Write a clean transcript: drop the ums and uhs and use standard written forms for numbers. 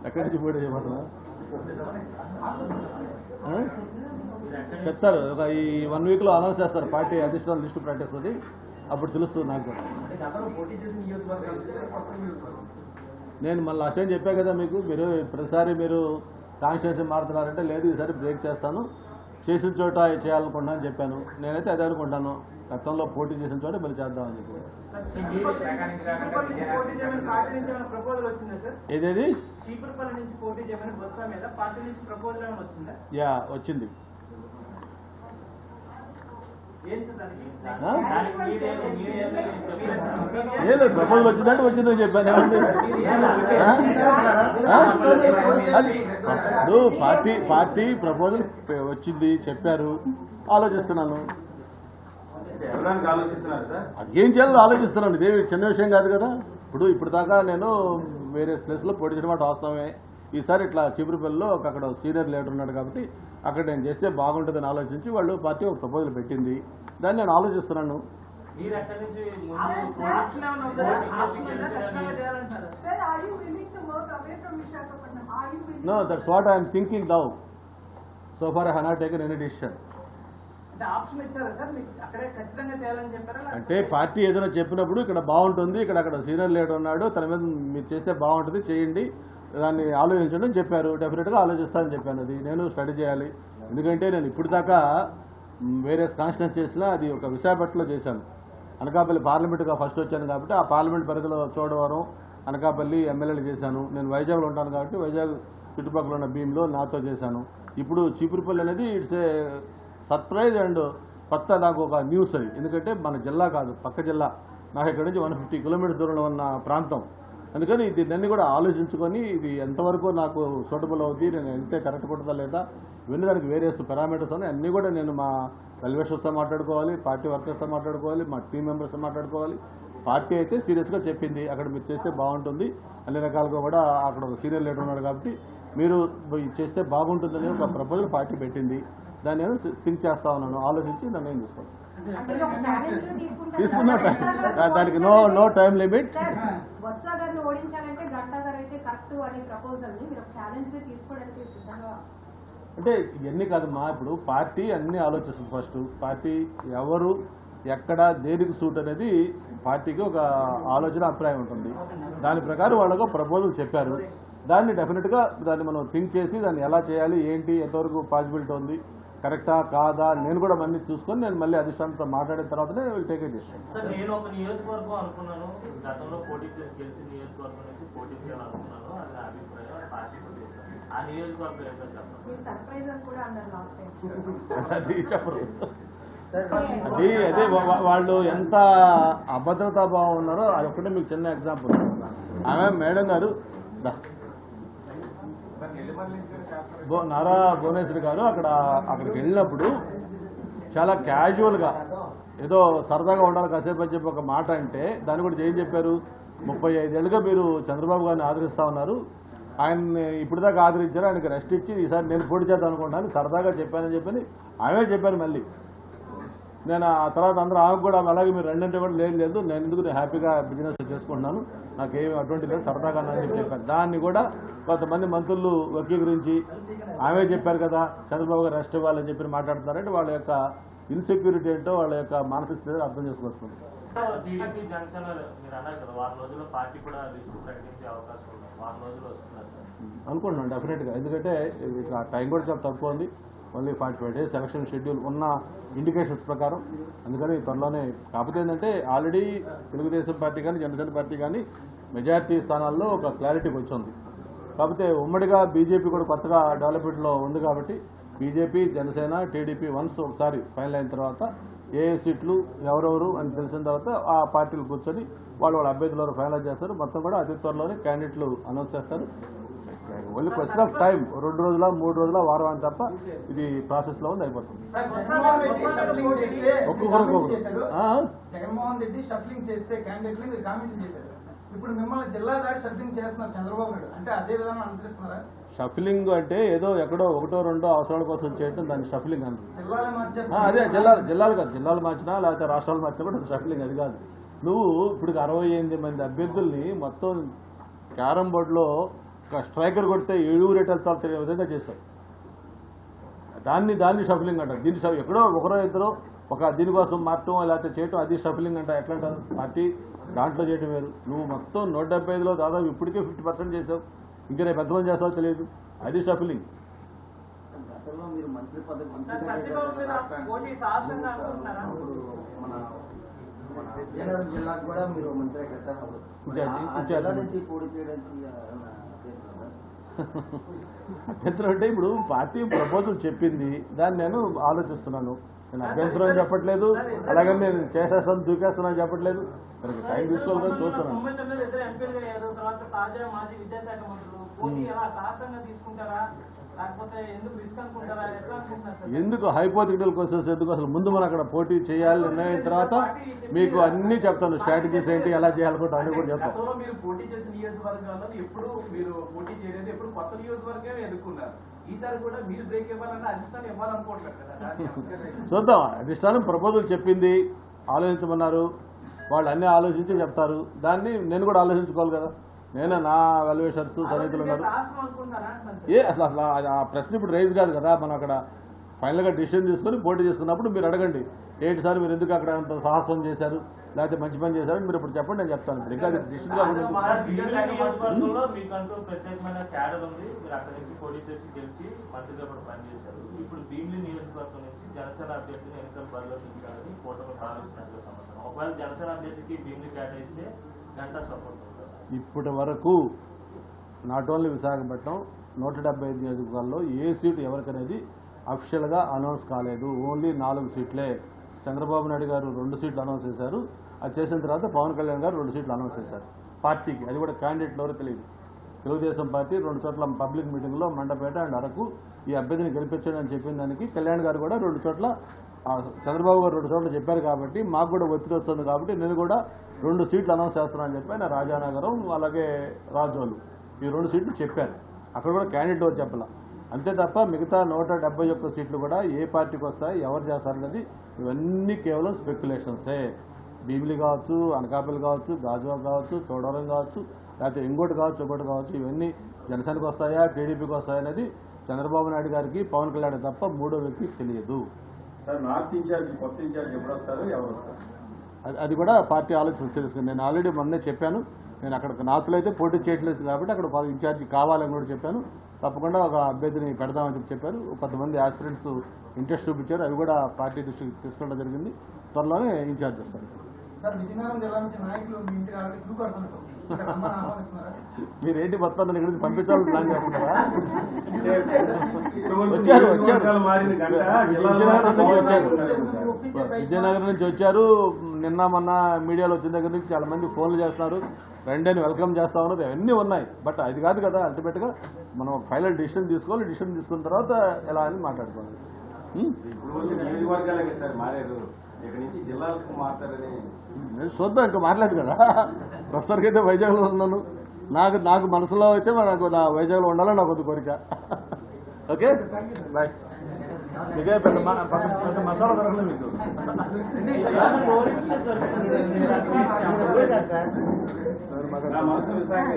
ఎక్కడి నుంచి పోటీ చేయబోతున్నా చెప్తారు. ఒక ఈ 1 వీక్లో అనౌన్స్ చేస్తారు. పార్టీ అధిష్టానం లిస్టు ప్రకటిస్తుంది. అప్పుడు తెలుస్తుంది నాకు. నేను మళ్ళీ లాస్ట్ టైం చెప్పా కదా మీకు, మీరు ప్రతిసారి మీరు కాన్స్టిట్యూన్సీ మారుతున్నారంటే లేదు ఈసారి బ్రేక్ చేస్తాను, చేసిన చోట చేయాలనుకుంటున్నా అని చెప్పాను. నేనైతే అదే అనుకుంటాను, గతంలో పోటీ చేసిన చోట మళ్ళీ చేద్దామని చెప్పి. ఏదేది యా వచ్చింది. లేదు ప్రపోజల్ వచ్చిందంటే వచ్చిందని చెప్పాను. ఇప్పుడు పార్టీ ప్రపోజల్ వచ్చింది చెప్పారు, ఆలోచిస్తున్నాను. ఏం చేయాలో ఆలోచిస్తున్నాను. ఇదేమి చిన్న విషయం కాదు కదా. ఇప్పుడు దాకా నేను వేరే ప్లేస్లో పోటీ చేయడం వాస్తవమే. ఈసారి ఇట్లా చీపురుపల్లిలో అక్కడ సీనియర్ లీడర్ ఉన్నాడు కాబట్టి అక్కడ నేను చేస్తే బాగుంటుందని ఆలోచించి వాళ్ళు పార్టీ ఒక ప్రపోజల్ పెట్టింది. దాన్ని నేను ఆలోచిస్తున్నాను. No, that's what I am thinking now. So far I have not taken any decision. అంటే పార్టీ ఏదైనా చెప్పినప్పుడు ఇక్కడ బాగుంటుంది, అక్కడ సీనియర్ లీడర్ ఉన్నాడు, తన మీద మీరు చేస్తే బాగుంటుంది, చేయండి, దాన్ని ఆలోచించండి అని చెప్పారు. డెఫినెట్గా ఆలోచిస్తానని చెప్పాను. అది నేను స్టడీ చేయాలి. ఎందుకంటే నేను ఇప్పుడు దాకా వేరే కాన్స్టిట్యూన్సీ చేసినా అది ఒక విశాఖపట్నంలో చేశాను. అనకాపల్లి పార్లమెంటుగా ఫస్ట్ వచ్చాను కాబట్టి ఆ పార్లమెంట్ పరిధిలో చోడవరం, అనకాపల్లి ఎమ్మెల్యేలు చేశాను. నేను వైజాగ్లో ఉంటాను కాబట్టి వైజాగ్ చుట్టుపక్కల ఉన్న భీమ్లో నాతో చేశాను. ఇప్పుడు చీపురుపల్లి అనేది ఇట్స్ ఏ సర్ప్రైజ్ అండ్ కొత్త నాకు ఒక న్యూస్ అది. ఎందుకంటే మన జిల్లా కాదు, పక్క జిల్లా, నాకు ఇక్కడ నుంచి 150 కిలోమీటర్స్ దూరంలో ఉన్న ప్రాంతం. అందుకని దీన్ని కూడా ఆలోచించుకొని ఇది ఎంతవరకు నాకు సూటబుల్ అవుతుంది, నేను వెళ్తే కరెక్ట్ కొట్టదా లేదా, ఇవన్నీ దానికి వేరియస్ పారామీటర్స్ ఉన్నాయి. అన్నీ కూడా నేను మా వెల్విషర్స్తో మాట్లాడుకోవాలి, పార్టీ వర్కర్స్తో మాట్లాడుకోవాలి, మా టీం మెంబర్స్తో మాట్లాడుకోవాలి. పార్టీ అయితే సీరియస్గా చెప్పింది అక్కడ మీరు చేస్తే బాగుంటుంది, అన్ని రకాలుగా కూడా అక్కడ ఒక సీనియర్ లీడర్ ఉన్నాడు కాబట్టి మీరు చేస్తే బాగుంటుందని ఒక ప్రపోజల్ పార్టీ పెట్టింది. దాన్ని నేను థింక్ చేస్తా ఉన్నాను, ఆలోచించి దాన్ని నేను తీసుకున్నా. దానికి నో టైం లిమిట్. అంటే ఇవన్నీ కాదమ్మా, ఇప్పుడు పార్టీ అన్ని ఆలోచిస్తుంది. ఫస్ట్ పార్టీ ఎవరు ఎక్కడ దేనికి సూట్ అనేది పార్టీకి ఒక ఆలోచన అభిప్రాయం ఉంటుంది. దాని ప్రకారం వాళ్ళకు ప్రపోజల్ చెప్పారు. దాన్ని డెఫినెట్గా దాన్ని మనం థింక్ చేసి దాన్ని ఎలా చేయాలి, ఏంటి, ఎంతవరకు పాసిబిలిటీ ఉంది, కరెక్టా కాదా, నేను కూడా మళ్ళీ చూసుకొని నేను మళ్ళీ అధిష్టానంతో మాట్లాడిన తర్వాతనే విల్ టేక్ ఏ డిసిషన్. నేను ఒక నియోజకవర్గం అనుకున్నాను, గతంలో పోటీ చేసి గెలిచిన నియోజకవర్గం నుంచి పోటీ చేయాలనుకున్నాను. అది అభిప్రాయం పార్టీ ఆ నియోజకవర్గం అది చెప్పరు. అదే వాళ్ళు ఎంత అభద్రతా భావం ఉన్నారో అది ఒకటే మీకు చిన్న ఎగ్జాంపుల్. ఆమె మేడం గారు నారా భువనేశ్వరి గారు అక్కడికి వెళ్ళినప్పుడు చాలా క్యాజువల్గా ఏదో సరదాగా ఉండాలి కాసేపు అని చెప్పి ఒక మాట అంటే దాన్ని కూడా ఏం చెప్పారు, 35 ఏళ్ళుగా మీరు చంద్రబాబు గారిని ఆదరిస్తూ ఉన్నారు, ఆయన్ని ఇప్పుడు దాకా ఆదరించారు, ఆయనకి రెస్ట్ ఇచ్చి ఈసారి నేను పోటీ చేద్దాం అనుకుంటాను సరదాగా చెప్పానని చెప్పని ఆమె చెప్పారు. మళ్ళీ నేను ఆ తర్వాత అందరూ ఆమెకు కూడా అలాగే మీరు రెండంటే కూడా లేదు, నేను ఎందుకు హ్యాపీగా బిజినెస్ చేసుకుంటున్నాను, నాకేమి అటువంటి లేదు, సరదాగా అని చెప్పి చెప్పాను. దాన్ని కూడా కొంతమంది మంత్రులు వక్రీకరించి ఆమె చెప్పారు కదా చంద్రబాబు గారు రెస్ట్ ఇవ్వాలని చెప్పి మాట్లాడుతున్నారంటే వాళ్ళ యొక్క ఇన్సెక్యూరిటీ ఏంటో, వాళ్ళ యొక్క మానసిక స్థితి అర్థం చేసుకోవచ్చు. అనుకుంటున్నాను డెఫినెట్గా. ఎందుకంటే ఇట్లా టైం కూడా చాలా తక్కువ ఉంది, ఓన్లీ 45 డేస్ ఎలక్షన్ షెడ్యూల్ ఉన్న ఇండికేషన్స్ ప్రకారం. అందుకని త్వరలోనే. కాకపోతే ఏంటంటే ఆల్రెడీ తెలుగుదేశం పార్టీ కానీ జనసేన పార్టీ కానీ మెజారిటీ స్థానాల్లో ఒక క్లారిటీకి వచ్చింది. కాకపోతే ఉమ్మడిగా బీజేపీ కూడా కొత్తగా డెవలప్మెంట్లో ఉంది కాబట్టి బీజేపీ, జనసేన, టీడీపీ వన్స్ ఒకసారి ఫైనల్ అయిన తర్వాత ఏ సీట్లు ఎవరెవరు అని తెలిసిన తర్వాత ఆ పార్టీలు కూర్చొని వాళ్ళ అభ్యర్థులు ఫైనలైజ్ చేస్తారు. మొత్తం కూడా అతి త్వరలోనే క్యాండిడేట్లు అనౌన్స్ చేస్తారు. ఓన్లీ క్వశ్చన్ ఆఫ్ టైం, 2 రోజుల 3 రోజుల వారం అని తప్ప ఇది ప్రాసెస్ లో ఉంది, అయిపోతుంది. జగన్మోహన్ రెడ్డి షఫ్లింగ్ చేస్తే క్యాండిడేట్లు మీరు కామెంట్ చేశారు. ఇప్పుడు మిమ్మల్ని జిల్లా దాటి షఫ్లింగ్ చేస్తున్నారు చంద్రబాబు నాయుడు, అంటే అదే విధానం అనుసరిస్తున్నారా? షఫ్లింగ్ అంటే ఏదో ఎక్కడో 1, 2 అవసరాల కోసం చేయటం దాన్ని షఫ్లింగ్ అంటారు. అదే జిల్లాలు కాదు, జిల్లాలు మార్చినా లేకపోతే రాష్ట్రాలు మార్చినా కూడా షఫ్లింగ్ అది కాదు. నువ్వు ఇప్పుడు 68 మంది అభ్యర్థుల్ని మొత్తం క్యారం బోర్డులో ఒక స్ట్రైకర్ కొడితే 7 రేట్ వెళ్తారు తెలియని విధంగా చేశారు. దాన్ని షఫలింగ్ అంటారు. దీన్ని ఎక్కడో ఒకరో ఇద్దరు ఒక దీనికోసం మార్చడం లేకపోతే చేయటం అది షఫలింగ్ అంట. ఎట్లా అంటారు? పార్టీ దాంట్లో చేయటం వేరు. నువ్వు మొత్తం 175లో దాదాపు ఇప్పటికే 50% చేసావు, ఇంకా రేపు ఎంతమంది చేస్తావో తెలియదు. అది షఫలింగ్. గతంలో మీరు మంత్రి పదవి విజయనగరం జిల్లాకు కూడా మీరు మంత్రి కట్టారు. జిల్లా నుంచి పోటీ చేయడానికి అభ్యంతరం అంటే ఇప్పుడు పార్టీ ప్రపోజల్ చెప్పింది, దాన్ని నేను ఆలోచిస్తున్నాను. నేను అభ్యంతరం చెప్పట్లేదు, అలాగే నేను చేసేస్తాను దూకేస్తానని చెప్పట్లేదు. దానికి టైం తీసుకోవాలని చూస్తున్నాను. ఎందుకు హైపోథెటికల్ క్వశ్చన్స్ ఎందుకు? అసలు ముందు మనం అక్కడ పోటీ చేయాలి, నిర్ణయం తర్వాత మీకు అన్ని చెప్తాను. స్ట్రాటజీస్ ఏంటి, ఎలా చేయాలనుకుంటా అన్ని కూడా చెప్తాను. మీరు పోటీ చేసిన నియోజకవర్గాల్లో ఎప్పుడు మీరు పోటీ చేయలేదు, ఎప్పుడు కొత్త నియోజకవర్గమే ఎదుర్కొన్నారు. ఈసారి కూడా మీరు బ్రేక్ ఇవ్వాలన్నా అధిష్టానం ఇవ్వాలనుకోవట్లేదు కదా. చూద్దాం. అధిష్టానం ప్రపోజల్ చెప్పింది, ఆలోచించమన్నారు. వాళ్ళు అన్ని ఆలోచించి చెప్తారు. దాన్ని నేను కూడా ఆలోచించుకోవాలి కదా. నేను నా వెల్విషర్స్ సన్నిహితులు ఉన్నారు. అసలు ఆ ప్రశ్న ఇప్పుడు రైజ్ కాదు కదా. మనం అక్కడ ఫైనల్గా డిసిషన్ తీసుకొని పోటీ చేసుకున్నప్పుడు మీరు అడగండి, ఏంటి సార్ మీరు ఎందుకు అక్కడ అంత సాహసం చేశారు, లేకపోతే మంచి పని చేశారని మీరు ఇప్పుడు చెప్పండి, నేను చెప్తాను. ఇప్పుడు ఇంకా డిసిషన్ మీకంటూ ప్రత్యేకమైన క్యాడర్ ఉంది. మీరు అక్కడి నుంచి పోటీ చేసి గెలిచి మంత్రిగా కూడా పనిచేశారు. ఇప్పుడు భీమిలి నియోజకవర్గం నుంచి జనసేన అభ్యర్థిని ఎన్నికల బరిలో దించాలని కూటమి భావిస్తున్నట్లు సమాచారం. ఒకవేళ జనసేన అభ్యర్థికి భీమిలి కేటాయిస్తే గంటా సపోర్ట్ ఉంటుంది. ఇప్పటి వరకు నాట్ ఓన్లీ విశాఖపట్నం 175 నియోజకవర్గాల్లో ఏ సీటు ఎవరికనేది అఫిషియల్గా అనౌన్స్ కాలేదు. ఓన్లీ 4 సీట్లే. చంద్రబాబు నాయుడు గారు 2 సీట్లు అనౌన్స్ చేశారు. అది చేసిన తర్వాత పవన్ కళ్యాణ్ గారు 2 సీట్లు అనౌన్స్ చేశారు పార్టీకి. అది కూడా క్యాండిడేట్లు ఎవరో తెలియదు. తెలుగుదేశం పార్టీ 2 చోట్ల పబ్లిక్ మీటింగ్లో మండపేట అండ్ అరకు ఈ అభ్యర్థిని గెలిపించండి అని చెప్పిన దానికి కళ్యాణ్ గారు కూడా 2 చోట్ల, చంద్రబాబు గారు 2 చోట్ల చెప్పారు. కాబట్టి మాకు కూడా ఒత్తిడి వస్తుంది. కాబట్టి నేను కూడా 2 సీట్లు అనౌన్స్ చేస్తున్నాను అని చెప్పి ఆయన రాజానగరం అలాగే రాజోలు ఈ 2 సీట్లు చెప్పారు. అక్కడ కూడా క్యాండిడేట్ ఎవరు చెప్పాల. అంతే తప్ప మిగతా 171 సీట్లు కూడా ఏ పార్టీకి వస్తాయి, ఎవరు చేస్తారనేది ఇవన్నీ కేవలం స్పెక్యులేషన్సే. భీమిలి కావచ్చు, అనకాపల్లి కావచ్చు, గాజువాక కావచ్చు, చోడవరం కావచ్చు, లేకపోతే ఇంకోటి కావచ్చు, ఒకటి కావచ్చు. ఇవన్నీ జనసేనకు వస్తాయా, టీడీపీకి వస్తాయా అనేది చంద్రబాబు నాయుడు గారికి, పవన్ కళ్యాణ్ తప్ప మూడో వ్యక్తికి తెలియదు. సార్ నార్త్ ఇన్ఛార్జ్, కొత్త ఇన్ఛార్జ్ ఎప్పుడు వస్తారు, ఎవరు వస్తారు? అది కూడా పార్టీ ఆలోచన తెలుసుకుని నేను ఆల్రెడీ మొన్నే చెప్పాను. నేను అక్కడ నార్త్లో అయితే పోటీ చేయట్లేదు కాబట్టి అక్కడ ఇన్ఛార్జి కావాలని కూడా చెప్పాను. తప్పకుండా ఒక అభ్యర్థిని పెడదామని చెప్పారు. కొంతమంది ఆస్పిరెంట్స్ ఇంట్రెస్ట్ చూపించారు. అవి కూడా పార్టీ దృష్టికి తీసుకెళ్ళడం జరిగింది. త్వరలోనే ఇన్ఛార్జ్ వస్తారు. సార్ విజయనగరం జిల్లా నుంచి నాయకులు మీ ఇంటి రావాలి క్యూ కడుతున్నారు. మీరేంటి మొత్తం ఇక్కడ నుంచి పంపించాలని ప్లాన్ చేస్తున్నారా? వచ్చారు విజయనగరం నుంచి వచ్చారు. నిన్న మొన్న మీడియాలో వచ్చిన దగ్గర నుంచి చాలా మంది ఫోన్లు చేస్తున్నారు, రండి అని వెల్కమ్ చేస్తా ఉన్నారు. అవన్నీ ఉన్నాయి. బట్ అది కాదు కదా అల్టిమేట్గా మనం ఫైనల్ డిసిషన్ తీసుకోవాలి. డిసిషన్ తీసుకున్న తర్వాత ఎలా అని మాట్లాడుకోవాలి. నియోజకవర్గాలకే సార్ మారారు, ఇక్కడ నుంచి జిల్లాలకు మారుతారని చూద్దాం. ఇంకా మారలేదు కదా. ప్రస్తుతానికి అయితే వైజాగ్లో ఉన్నాను. నాకు మనసులో అయితే నాకు నా వైజాగ్లో ఉండాలని నాకు కొద్ది కోరిక. Okay bye. మీకే పెద్ద మసాలా దొరకలేదు మీకు. నా మనసు విశాఖ.